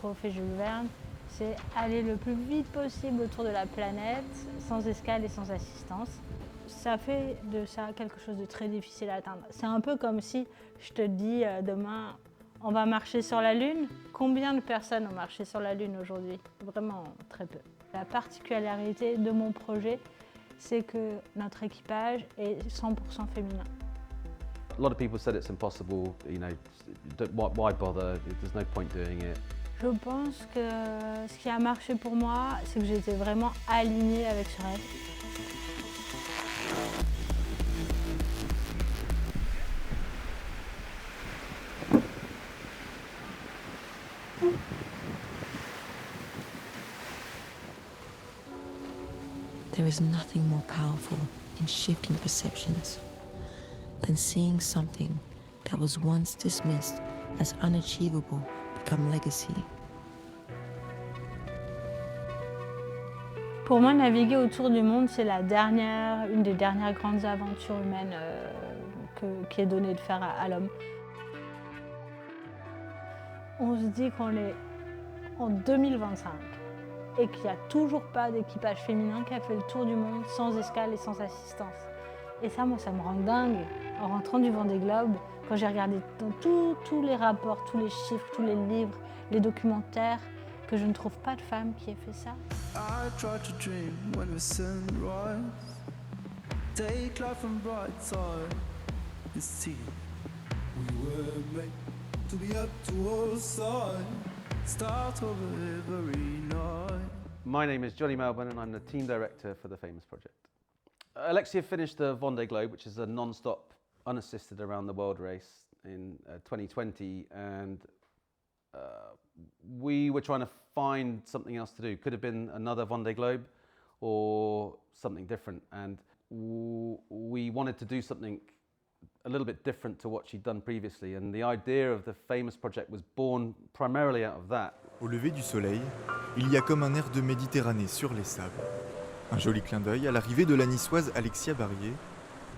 trophée Jules Verne, c'est aller le plus vite possible autour de la planète, sans escale et sans assistance. Ça fait de ça quelque chose de très difficile à atteindre. C'est un peu comme si je te dis demain, on va marcher sur la Lune. Combien de personnes ont marché sur la Lune aujourd'hui? Vraiment très peu. La particularité de mon projet, c'est que notre équipage est 100% féminin. A lot of people said it's impossible, you know, why bother, there's no point doing it. Je pense que ce qui a marché pour moi, c'est que j'étais vraiment alignée avec ce rêve. There is nothing more powerful in shifting perceptions than seeing something that was once dismissed as unachievable become legacy. Pour moi, naviguer autour du monde, c'est une des dernières grandes aventures humaines qui est donnée de faire à l'homme. On se dit qu'on est en 2025 et qu'il n'y a toujours pas d'équipage féminin qui a fait le tour du monde sans escale et sans assistance. Et ça, moi, ça me rend dingue. En rentrant du Vendée Globe, quand j'ai regardé dans tous les rapports, tous les chiffres, tous les livres, les documentaires, que je ne trouve pas de femme qui ait fait ça. I try to dream when the sun rise. Take life from bright side. It's tea. We were made to be up to all sides. Start over every night. My name is Johnny Melbourne and I'm the team director for the Famous Project. Alexia finished the Vendée Globe, which is a non-stop, unassisted around the world race in 2020, and we were trying to find something else to do. Could have been another Vendée Globe or something different, and we wanted to do something a little bit different to what she'd done previously, and the idea of the Famous Project was born primarily out of that. Au lever du soleil, il y a comme un air de Méditerranée sur les sables. Un joli clin d'œil à l'arrivée de la niçoise Alexia Barrier.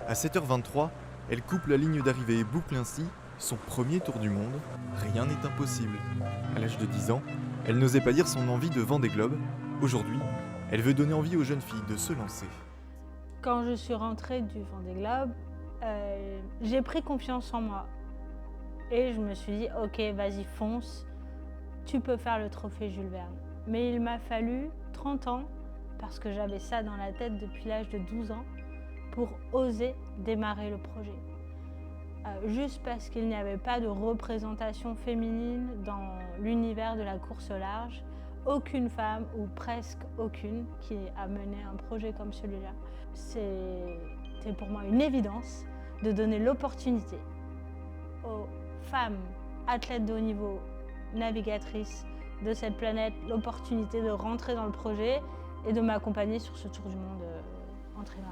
À 7h23, elle coupe la ligne d'arrivée et boucle ainsi son premier tour du monde. Rien n'est impossible. À l'âge de 10 ans, elle n'osait pas dire son envie de Vendée Globe. Aujourd'hui, elle veut donner envie aux jeunes filles de se lancer. Quand je suis rentrée du Vendée Globe, j'ai pris confiance en moi. Et je me suis dit, ok, vas-y, fonce, tu peux faire le trophée Jules Verne. Mais il m'a fallu 30 ans, parce que j'avais ça dans la tête depuis l'âge de 12 ans, pour oser démarrer le projet. Juste parce qu'il n'y avait pas de représentation féminine dans l'univers de la course au large, aucune femme, ou presque aucune, qui a mené un projet comme celui-là. C'était pour moi une évidence de donner l'opportunité aux femmes athlètes de haut niveau, navigatrices de cette planète, l'opportunité de rentrer dans le projet et de m'accompagner sur ce tour du monde en trimaran.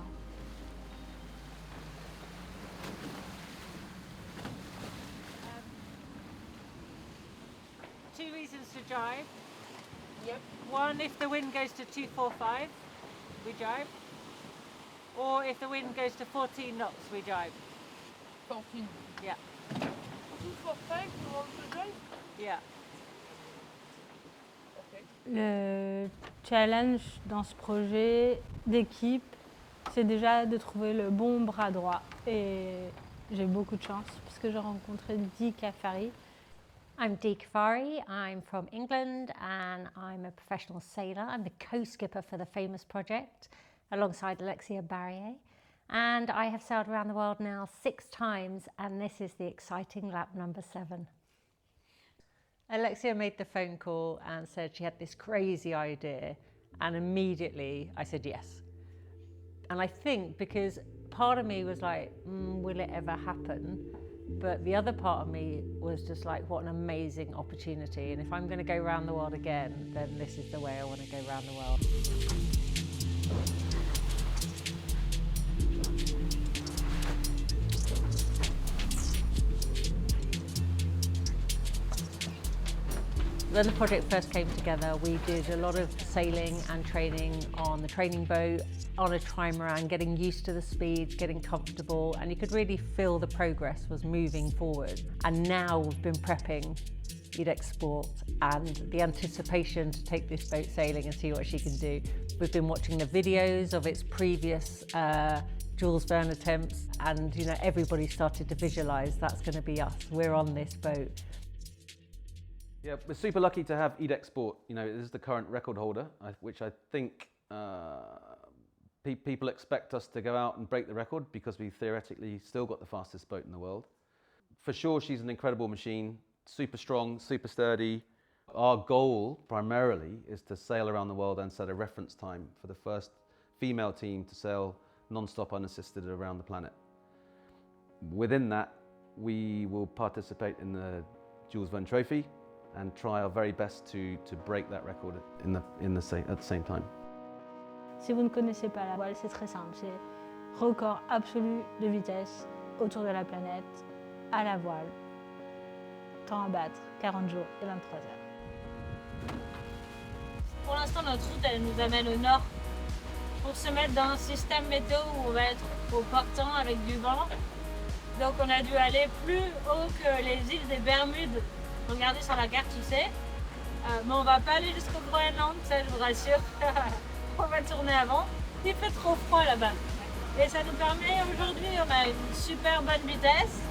Two reasons to jibe. Yep. One, if the wind goes to 245, we jibe. Or if the wind goes to 14 knots, we jibe. 14. Yeah. 245, you want to drive? Yeah. Le challenge dans ce projet d'équipe, c'est déjà de trouver le bon bras droit. Et j'ai beaucoup de chance parce que j'ai rencontré Dee Caffari. I'm Dee Caffari, I'm from England and I'm a professional sailor. I'm the co-skipper for the Famous Project alongside Alexia Barrier. And I have sailed around the world now 6 times and this is the exciting lap number 7. Alexia made the phone call and said she had this crazy idea, and immediately I said yes. And I think because part of me was like, will it ever happen? But the other part of me was just like, what an amazing opportunity. And if I'm going to go around the world again, then this is the way I want to go around the world. When the project first came together, we did a lot of sailing and training on the training boat, on a trimaran, getting used to the speeds, getting comfortable, and you could really feel the progress was moving forward. And now we've been prepping Edex Sport and the anticipation to take this boat sailing and see what she can do. We've been watching the videos of its previous Jules Verne attempts, and you know, everybody started to visualise that's going to be us. We're on this boat. Yeah, we're super lucky to have Edex Sport. You know, this is the current record holder, which I think people expect us to go out and break the record because we theoretically still got the fastest boat in the world. For sure, she's an incredible machine, super strong, super sturdy. Our goal primarily is to sail around the world and set a reference time for the first female team to sail non-stop unassisted around the planet. Within that, we will participate in the Jules Verne Trophy and try our very best to break that record at the same time. Si vous ne connaissez pas la voile, c'est très simple. C'est record absolu de vitesse autour de la planète, à la voile. Temps à battre, 40 jours et 23 heures. Pour l'instant, notre route, elle nous amène au nord pour se mettre dans un système météo où on va être au portant avec du vent. Donc on a dû aller plus haut que les îles des Bermudes. Regardez sur la carte, tu sais. Mais on va pas aller jusqu'au Groenland, ça je vous rassure. On va tourner avant. Il fait trop froid là-bas. Et ça nous permet, aujourd'hui, on a une super bonne vitesse.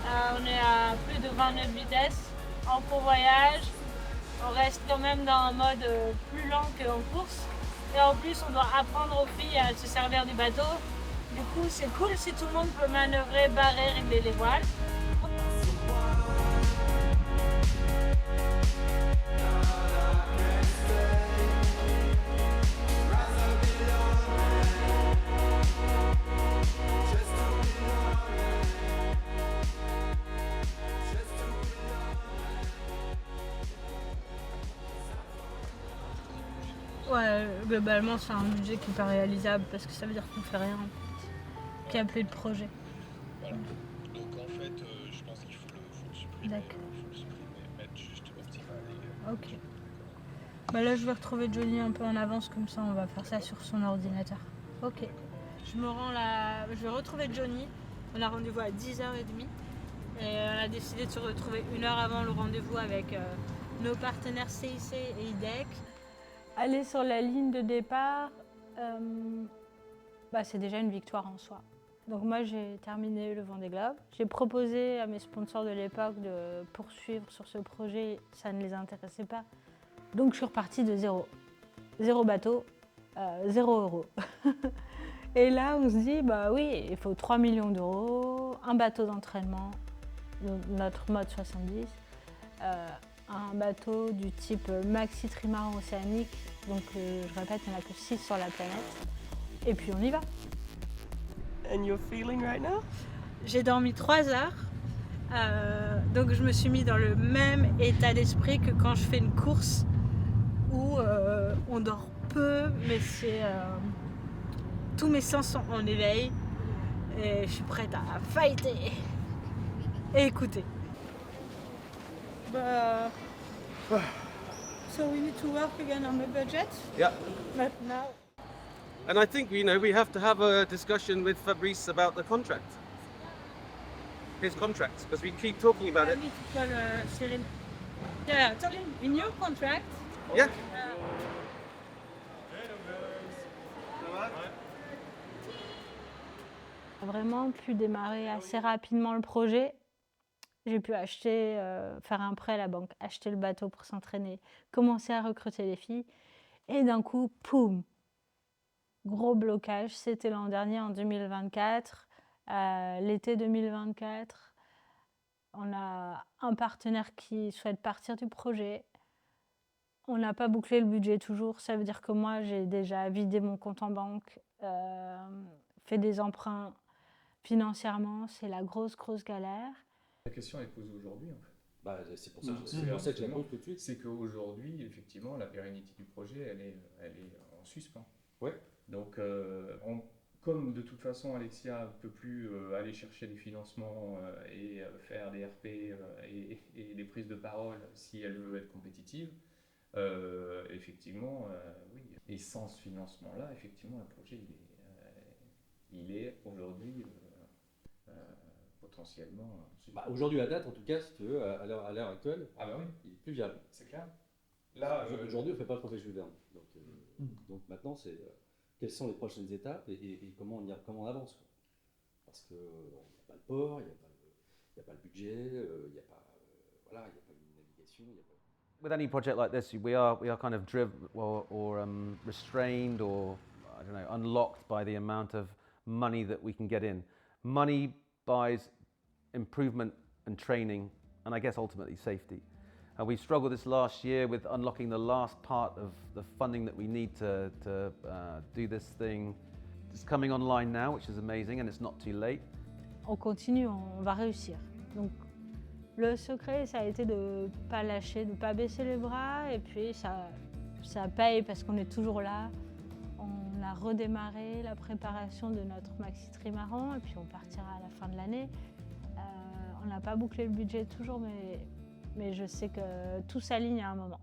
On est à plus de 20 nœuds de vitesse en court-voyage. On reste quand même dans un mode plus lent qu'en course. Et en plus, on doit apprendre aux filles à se servir du bateau. Du coup, c'est cool si tout le monde peut manœuvrer, barrer, régler les voiles. Ouais, globalement, c'est un budget qui n'est pas réalisable parce que ça veut dire qu'on fait rien, qu'il n'y a plus de projet. Voilà. Donc en fait, je pense qu'il faut le supprimer. D'accord. Il faut le supprimer, mettre juste optimal. Ok. Bah là, je vais retrouver Johnny un peu en avance, comme ça, on va faire ça sur son ordinateur. Ok. Je vais retrouver Johnny. On a rendez-vous à 10h30. Et on a décidé de se retrouver une heure avant le rendez-vous avec nos partenaires CIC et IDEC. Aller sur la ligne de départ, c'est déjà une victoire en soi. Donc moi, j'ai terminé le Vendée Globe. J'ai proposé à mes sponsors de l'époque de poursuivre sur ce projet. Ça ne les intéressait pas. Donc je suis repartie de zéro. Zéro bateau, 0 euros. Et là, on se dit, bah oui, il faut 3 millions d'euros, un bateau d'entraînement, notre mode 70, un bateau du type maxi trimaran océanique, donc je répète, il n'y en a que 6 sur la planète, et puis on y va. And you're feeling right now? J'ai dormi 3 heures, donc je me suis mis dans le même état d'esprit que quand je fais une course où on dort peu, mais c'est tous mes sens sont en éveil, et je suis prête à fighter et écouter. So we need to work again on the budget. Yeah. But now. And I think we have to have a discussion with Fabrice about the contract. His contract, because we keep talking about it. I need to call Cyril. Yeah, tell him in your contract. Yeah. Vraiment pu démarrer assez rapidement le projet. J'ai pu acheter, faire un prêt à la banque, acheter le bateau pour s'entraîner, commencer à recruter les filles. Et d'un coup, poum, gros blocage. C'était l'an dernier, en 2024, l'été 2024. On a un partenaire qui souhaite partir du projet. On n'a pas bouclé le budget toujours. Ça veut dire que moi, j'ai déjà vidé mon compte en banque, fait des emprunts financièrement. C'est la grosse galère. La question est posée aujourd'hui, en fait. C'est pour ça que je la pose tout de suite. C'est qu'aujourd'hui, effectivement, la pérennité du projet, elle est en suspens. Ouais. Donc, comme de toute façon, Alexia ne peut plus aller chercher des financements et faire des RP et des prises de parole si elle veut être compétitive, effectivement, oui. Et sans ce financement-là, effectivement, le projet, il est aujourd'hui potentiellement. Bah, aujourd'hui, à date, en tout cas, si tu veux, à l'heure actuelle, Ah bah oui, il est plus viable. c'est clair. Là, Aujourd'hui, on ne fait pas le trophée Jules Verne. Donc maintenant, c'est quelles sont les prochaines étapes et comment on avance, quoi. Parce qu'il n'y a pas le port, il n'y a pas le budget, il n'y a pas une navigation, il n'y a pas... With any project like this, we are kind of driven or restrained or, I don't know, unlocked by the amount of money that we can get in. Money buys improvement and training, and I guess ultimately safety. And we struggled this last year with unlocking the last part of the funding that we need to do this thing. It's coming online now, which is amazing, and it's not too late. On continue, on va réussir. Donc, le secret, ça a été de ne pas lâcher, de ne pas baisser les bras, et puis ça paye parce qu'on est toujours là. On a redémarré la préparation de notre maxi trimaran, et puis on partira à la fin de l'année. On n'a pas bouclé le budget toujours, mais je sais que tout s'aligne à un moment.